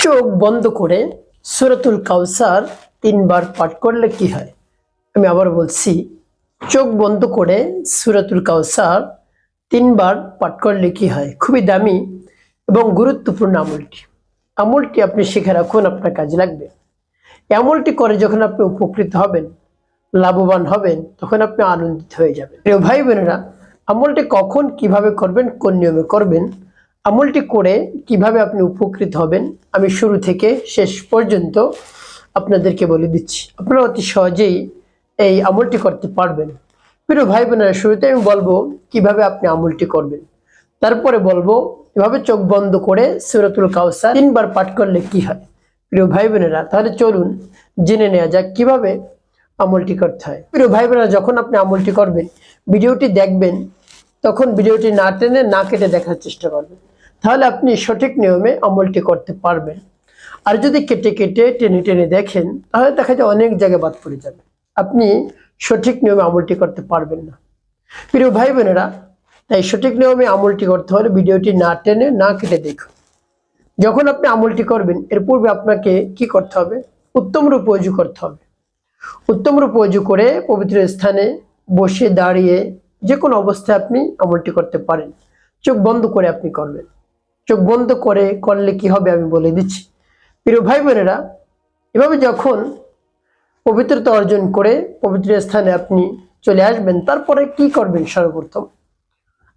চোখ বন্ধ করে সূরাতুল কাউসার 3 বার পাঠ করলে কি হয়? আমি আবার বলছি, চোখ বন্ধ করে সূরাতুল কাউসার 3 বার পাঠ করলে কি হয়? খুবই দামি এবং গুরুত্বপূর্ণ আমলটি আপনি শিখে রাখুন, আপনার কাজে লাগবে। আমলটি করে যখন আপনি উপকৃত হবেন, লাভবান হবেন, তখন আপনি আনন্দিত হয়ে যাবেন। প্রিয় ভাই বোনেরা, আমলটি কখন কিভাবে করবেন, কোন নিয়মে করবেন, আমলটি করে কিভাবে আপনি উপকৃত হবেন, আমি শুরু থেকে শেষ পর্যন্ত আপনাদেরকে বলে দিচ্ছি। আপনারা অতি সহজেই এই আমলটি করতে পারবেন। প্রিয় ভাই বোনেরা, শুরুতে আমি বলবো কিভাবে আপনি আমলটি করবেন, তারপরে বলবো এভাবে চোখ বন্ধ করে সূরাতুল কাউসার 3 বার পাঠ করলে কি হয়। প্রিয় ভাই বোনেরা, তাহলে চলুন জেনে নেওয়া যাক কিভাবে আমলটি করতে হয়। প্রিয় ভাই বোনেরা, যখন আপনি আমলটি করবেন, ভিডিওটি দেখবেন, তখন ভিডিওটি না টেনে না কেটে দেখার চেষ্টা করবেন, তাহলে আপনি সঠিক নিয়মে আমলটি করতে পারবেন। আর যদি কেটে কেটে টেনে টেনে দেখেন, তাহলে দেখা যায় অনেক জায়গায় বাদ পড়ে যাবে, আপনি সঠিক নিয়মে আমলটি করতে পারবেন না। প্রিয় ভাই বোনেরা, তাই সঠিক নিয়মে আমলটি করতে হলে ভিডিওটি না টেনে না কেটে দেখুন। যখন আপনি আমলটি করবেন, এর পূর্বে আপনাকে কি করতে হবে? উত্তম রূপে ওযু করতে হবে। উত্তম রূপে ওযু করে পবিত্র স্থানে বসে দাঁড়িয়ে যে কোনো অবস্থায় আপনি আমলটি করতে পারেন। চোখ বন্ধ করে আপনি করবেন। চোখ বন্ধ করে করলে কি হবে আমি বলে দিচ্ছি। প্রিয় ভাই বোনেরা, এভাবে যখন পবিত্রতা অর্জন করে পবিত্র স্থানে আপনি চলে আসবেন, তারপরে কি করবেন? সর্বপ্রথম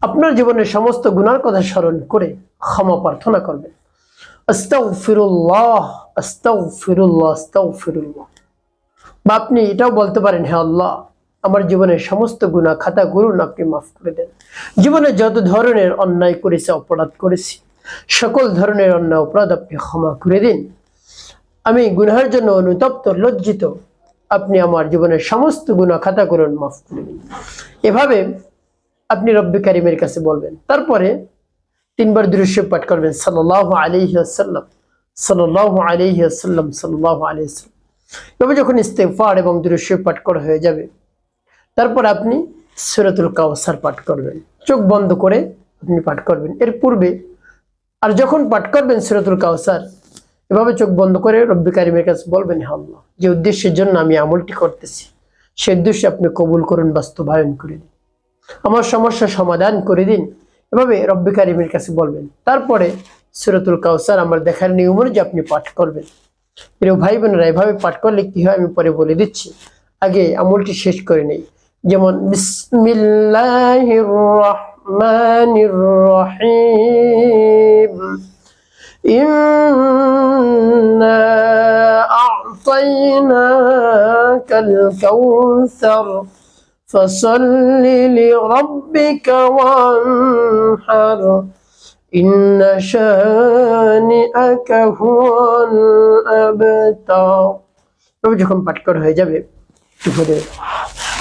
আপনার জীবনের সমস্ত গুনার কথা স্মরণ করে ক্ষমা প্রার্থনা করবেন। আস্তাগফিরুল্লাহ, আস্তাগফিরুল্লাহ, আস্তাগফিরুল্লাহ। বা আপনি এটাও বলতে পারেন, হে আল্লাহ, আমার জীবনের সমস্ত গুনাহ খাতা গুরুন আপনি মাফ করে দেন। জীবনে যত ধরনের অন্যায় করেছি, অপরাধ করেছি, সকল ধরনের অন্যায় অপরাধ আপনি ক্ষমা করে দিন। আমি গুনাহের জন্য অনুতপ্ত, লজ্জিত, আপনি আমার জীবনের সমস্ত গুনাহ খাতা গুরুন মাফ করে দিন। এভাবে আপনি রব্বে কারিমের কাছে বলবেন। তারপরে 3 বার দুরূদ শরীফ পাঠ করবেন, সাল্লাল্লাহু আলাইহি ওয়াসাল্লাম, সাল্লাল্লাহু আলাইহি ওয়াসাল্লাম, সাল্লাল্লাহু আলাইহি ওয়াসাল্লাম। তবে যখন ইস্তেগফার এবং দুরূদ শরীফ পাঠ করা হয়ে যাবে, তারপর আপনি সূরাতুল কাউসার পাঠ করবেন। চোখ বন্ধ করে আপনি পাঠ করবেন। এর পূর্বে আর যখন পাঠ করবেন সূরাতুল কাউসার, এভাবে চোখ বন্ধ করে রব্বে কারিমের কাছে বলবেন, হে আল্লাহ, যে উদ্দেশ্যের জন্য আমি আমলটি করতেছি, সেই উদ্দেশ্যে আপনি কবুল করুন, বাস্তবায়ন করে দিন, আমার সমস্যার সমাধান করে দিন। এভাবে রব্বে কারিমের কাছে বলবেন। তারপরে সূরাতুল কাউসার আমার দেখার নিয়ম অনুযায়ী আপনি পাঠ করবেন। প্রিয় ভাই বোনেরা, এভাবে পাঠ করলে কি হয় আমি পরে বলে দিচ্ছি। আগে আমলটি শেষ করে নেই। যেমন বিসমিল্লাহির রহমানির রহিম, ইন্না আ'তাইনাকাল কাউসার ফাসাল্লি লিরাব্বিকা ওয়ানহার, ইন্না শানিআকা হুয়াল আবতার। যখন পাঠ করা হয়ে যাবে,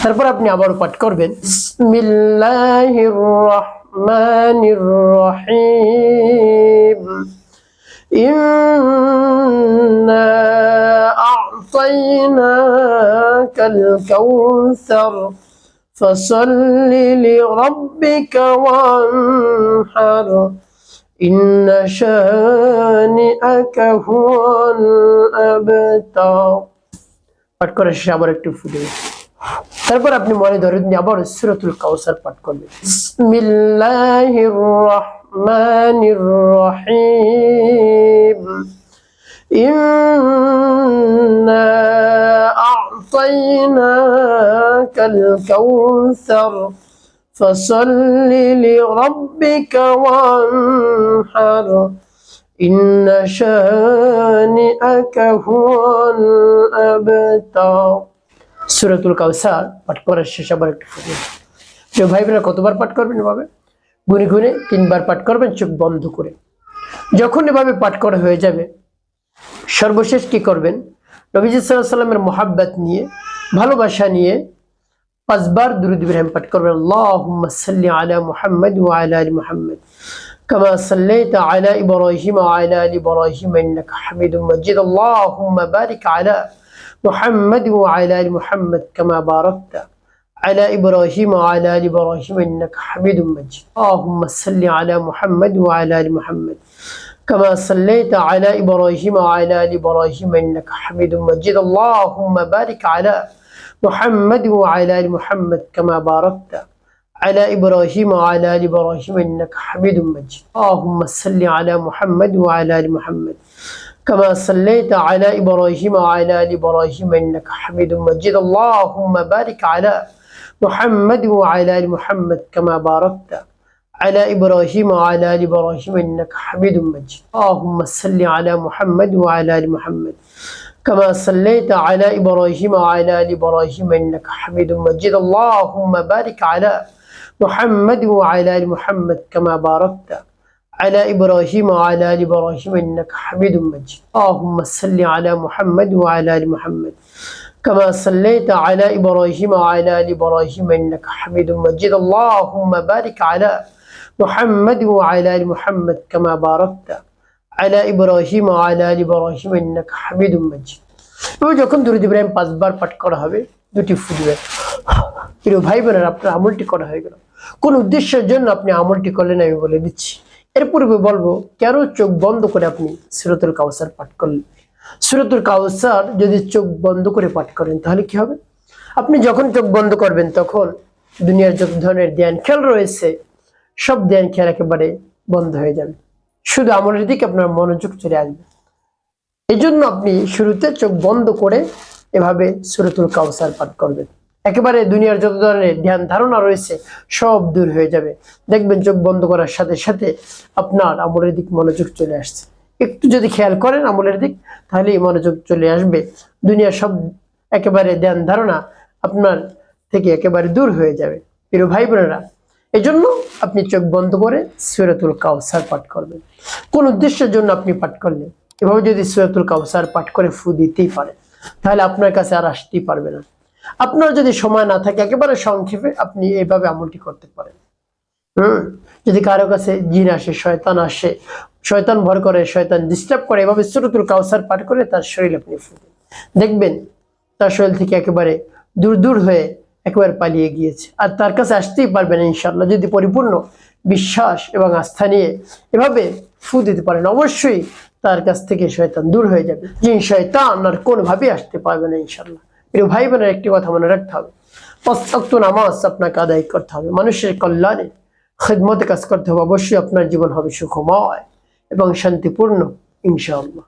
তারপর আপনি আবারও পাঠ করবেন, বিসমিল্লাহির রহমানির রহিম, ইন্না আ'তাইনাকাল কাউসার ফাসাল্লি লিরাব্বিকা ওয়ানহার, ইন্না শানিআকা হুয়াল আবতার। পাঠ করার শেষে আবার একটু ফুটে, তারপর আপনি মনে ধরে আবার সূরাতুল কাউসার পাঠ করবেন। বিসমিল্লাহির রহমানির রহিম, ইন্না আ'তাইনাকাল কাউসার ফাসাল্লি লিরাব্বিকা ওয়ানহার, ইন্না শানিআকা হুয়াল আবতার। সূরাতুল কাউসার পাঠ করার শেষে আবার একটু ফুটে। প্রিয় ভাই বোনেরা, কতবার পাঠ করবেন? এভাবে গুনে গুনে 3 বার পাঠ করবেন, চোখ বন্ধ করে। যখন এভাবে পাঠ করা হয়ে যাবে, সর্বশেষ কি করবেন? নবীজি সাল্লাল্লাহু আলাইহি ওয়াসাল্লামের মুহাব্বত নিয়ে, ভালোবাসা নিয়ে 5 বার দুরূদ ইব্রাহিম পাঠ করবেন। আল্লাহুম্মা সাল্লি আলা মুহাম্মাদ ওয়া আলা আলি মুহাম্মাদ কামা সাল্লাইতা আলা ইব্রাহিম ওয়া আলা আলি ইব্রাহিম ইন্নাকা হামিদুম মাজিদ। আল্লাহুম্মা বারিক আলা মুহাম্মাদ ওয়া আলা আলি মুহাম্মাদ কামা বারাকতা على إبراهيم وعلى آل إبراهيم إنك حميد مجيد. اللهم صل على محمد وعلى آل محمد كما صليت على إبراهيم وعلى آل إبراهيم إنك حميد مجيد اللهم بارك على محمد وعلى آل محمد كما باركت على إبراهيم وعلى آل إبراهيم إنك حميد مجيد اللهم صل على محمد وعلى آل محمد كما صليت على إبراهيم وعلى آل إبراهيم إنك حميد مجيد اللهم بارك على محمد وعلى آل محمد كما باركت على إبراهيم وعلى آل إبراهيم إنك حميد مجيد اللهم صل على محمد وعلى آل محمد كما صليت على إبراهيم وعلى آل إبراهيم إنك حميد مجيد اللهم بارك على محمد وعلى آل محمد كما باركت على إبراهيم وعلى آل إبراهيم إنك حميد مجيد اللهم صل على محمد وعلى آل محمد كما صليت على إبراهيم وعلى آل إبراهيم إنك حميد مجيد اللهم بارك على محمد وعلى آل محمد كما باركت على إبراهيم وعلى آل إبراهيم إنك حميد مجيد এবার যখন দুরূদ ইব্রাহিম 5 বার পাঠ করা হবে দুটি ফু দিবেন প্রিয় ভাই বোনেরা আপনার আমলটি করা হয়ে গেল কোন উদ্দেশ্যের জন্য আপনি আমলটি করলেন আমি বলে দিচ্ছি এর পূর্বে বলবো কেন চোখ বন্ধ করে আপনি সূরাতুল কাউসার পাঠ করলেন সূরাতুল কাউসার যদি চোখ বন্ধ করে পাঠ করেন তাহলে কি হবে আপনি যখন চোখ বন্ধ করবেন তখন দুনিয়ার যত ধরনের ধ্যান খেয়াল রয়েছে সব ধ্যান খেয়াল একেবারে বন্ধ হয়ে যাবে শুধু আমলের দিকে আপনার মনোযোগ চলে আসবে এজন্য আপনি শুরুতে চোখ বন্ধ করে এভাবে সূরাতুল কাউসার পাঠ করবেন একেবারে দুনিয়ার যত ধরনের ধ্যান ধারণা রয়েছে সব দূর হয়ে যাবে দেখবেন চোখ বন্ধ করার সাথে সাথে আপনার আমলের দিক মনোযোগ চলে আসছে একটু যদি খেয়াল করেন আমলের দিক তাহলে এই মনোযোগ চলে আসবে দুনিয়ার সব একেবারে ধ্যান ধারণা আপনার থেকে একেবারে দূর হয়ে যাবে প্রিয় ভাই বোনেরা এজন্য আপনি চোখ বন্ধ করে সূরাতুল কাউসার পাঠ করবেন কোন উদ্দেশ্যের জন্য আপনি পাঠ করলেন এভাবে যদি সূরাতুল কাউসার পাঠ করে ফু দিতেই পারেন তাহলে আপনার কাছে আর আসতেই পারবে না আপনার যদি সময় না থাকে একেবারে সংক্ষেপে আপনি এইভাবে আমলটি করতে পারেন যদি কারো কাছে জিন আসে শয়তান ভর করে শয়তান ডিস্টার্ব করে এভাবে সূরাতুল কাউসার পাঠ করে তার শরীর আপনি ফু দিন দেখবেন তার শরীর থেকে একেবারে দূর দূর হয়ে একেবারে পালিয়ে গিয়েছে আর তার কাছে আসতেই পারবে না ইনশাআল্লাহ যদি পরিপূর্ণ বিশ্বাস এবং আস্থা নিয়ে এভাবে ফু দিতে পারেন অবশ্যই তার কাছ থেকে শয়তান দূর হয়ে যাবে জিন শয়তান আর কোনোভাবেই আসতে পারবে না ইনশাআল্লাহ প্রিয় ভাই বোনের একটি কথা মনে রাখতে হবে 5 ওয়াক্ত নামাজ আপনাকে আদায় করতে হবে মানুষের কল্যাণে খিদমতে কাজ করতে হবে অবশ্যই আপনার জীবন হবে সুখময় এবং শান্তিপূর্ণ ইনশাআল্লাহ